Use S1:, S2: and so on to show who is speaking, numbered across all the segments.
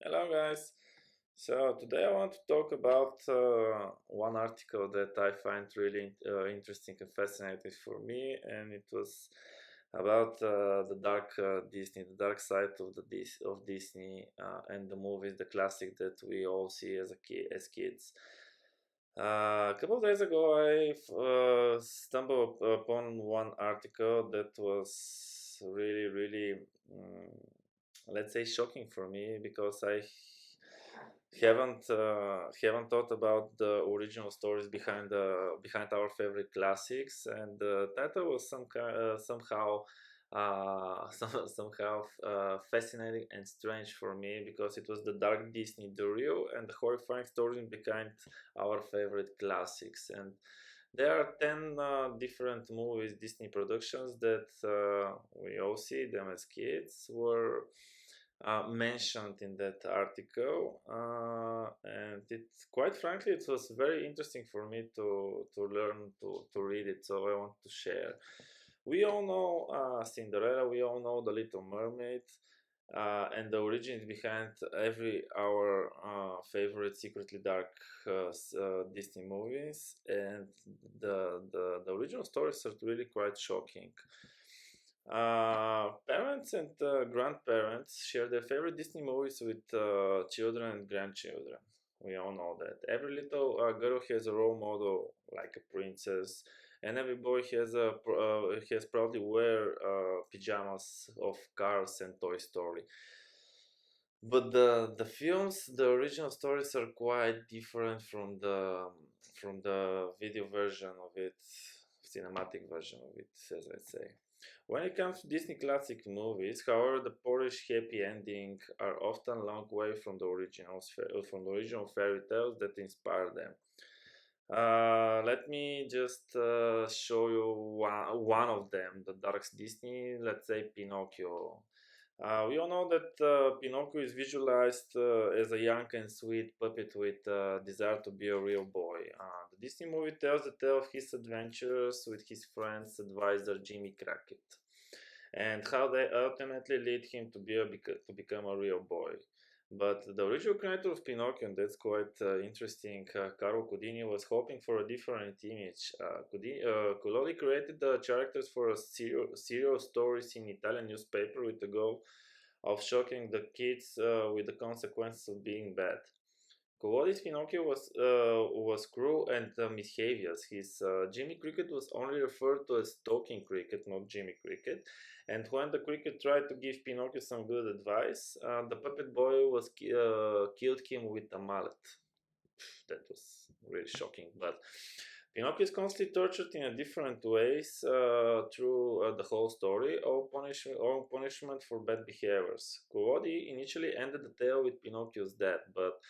S1: Hello, guys. So today I want to talk about one article that I find really interesting and fascinating for me, and it was about the dark Disney, the dark side of of Disney and the movies, the classic that we all see as kids. A couple of days ago, I stumbled upon one article that was really, mm, let's say, shocking for me because I haven't thought about the original stories behind our favorite classics, and the title was somehow somehow fascinating and strange for me because it was the dark Disney the real and the horrifying stories behind our favorite classics. And there are 10 different movies, Disney productions that we all see them as kids were mentioned in that article, and it quite frankly it was very interesting for me to learn to read it. So I want to share. We all know Cinderella. We all know The Little Mermaid. And the origins behind every our favorite secretly dark Disney movies, and the original stories are really quite shocking. Parents and grandparents share their favorite Disney movies with children and grandchildren. We all know that. Every little girl has a role model like a princess, and every boy has probably wear pajamas of Cars and Toy Story. But the films, the original stories are quite different from the video version of it, cinematic version of it, as I say. When it comes to Disney classic movies, however, the Polish happy ending are often a long way from from the original fairy tales that inspire them. Let me just show you one of them, the Dark Disney, let's say Pinocchio. We all know that Pinocchio is visualized as a young and sweet puppet with desire to be a real boy. The Disney movie tells the tale of his adventures with his friend's advisor Jimmy Cricket, and how they ultimately lead him to become a real boy. But the original creator of Pinocchio, and that's quite interesting, Carlo Cudini, was hoping for a different image. Collodi created the characters for a serial stories in Italian newspaper with the goal of shocking the kids with the consequences of being bad. Collodi's Pinocchio was cruel and mischievous. His Jimmy Cricket was only referred to as talking cricket, not Jimmy Cricket. And when the cricket tried to give Pinocchio some good advice, the puppet boy killed him with a mallet. That was really shocking. But Pinocchio is constantly tortured in a different ways through the whole story, all punishment for bad behaviors. Collodi initially ended the tale with Pinocchio's death, but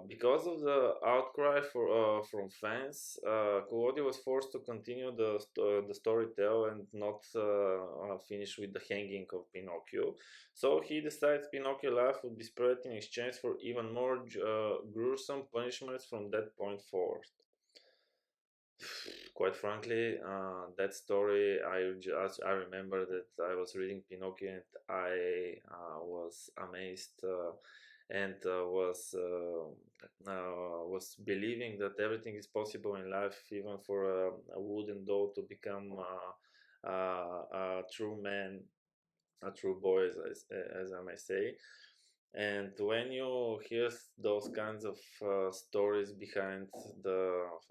S1: because of the outcry from fans, Collodi was forced to continue the storytelling and not finish with the hanging of Pinocchio. So he decides Pinocchio life would be spared in exchange for even more gruesome punishments from that point forward. Quite frankly, that story, I remember that I was reading Pinocchio and I was amazed. And was believing that everything is possible in life, even for a wooden doll to become a true man, a true boy, as I may say. And when you hear those kinds of stories behind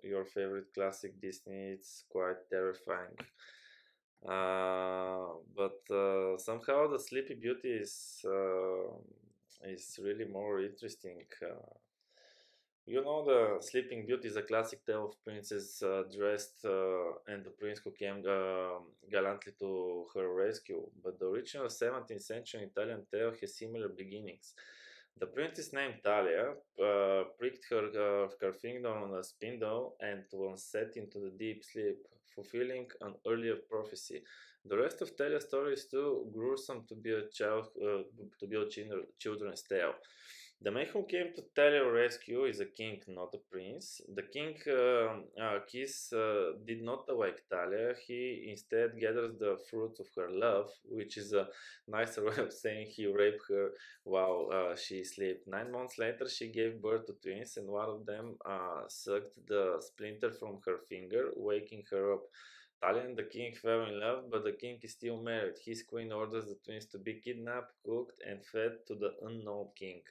S1: your favorite classic Disney, it's quite terrifying. But somehow the Sleepy Beauty is really more interesting. You know, the Sleeping Beauty is a classic tale of princess dressed and the prince who came gallantly to her rescue. But the original 17th century Italian tale has similar beginnings. The princess named Talia pricked her finger on a spindle and was set into the deep sleep, fulfilling an earlier prophecy. The rest of Talia's story is too gruesome to be a children's tale. The man who came to Talia rescue is a king, not a prince. The king Kiss did not awake Talia. He instead gathers the fruits of her love, which is a nicer way of saying he raped her while she slept. 9 months later, she gave birth to twins, and one of them sucked the splinter from her finger, waking her up. Talia and the king fell in love, but the king is still married. His queen orders the twins to be kidnapped, cooked, and fed to the unknown king.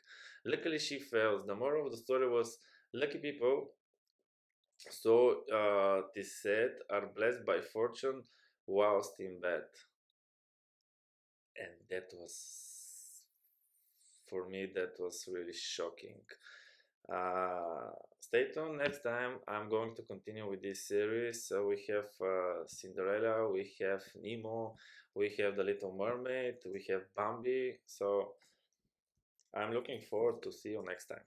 S1: Luckily, she fails. The moral of the story was lucky people, so this said, are blessed by fortune whilst in bed. And that was, for me, that was really shocking. Stay tuned. Next time, I'm going to continue with this series. So we have Cinderella, we have Nemo, we have The Little Mermaid, we have Bambi. So I'm looking forward to see you next time.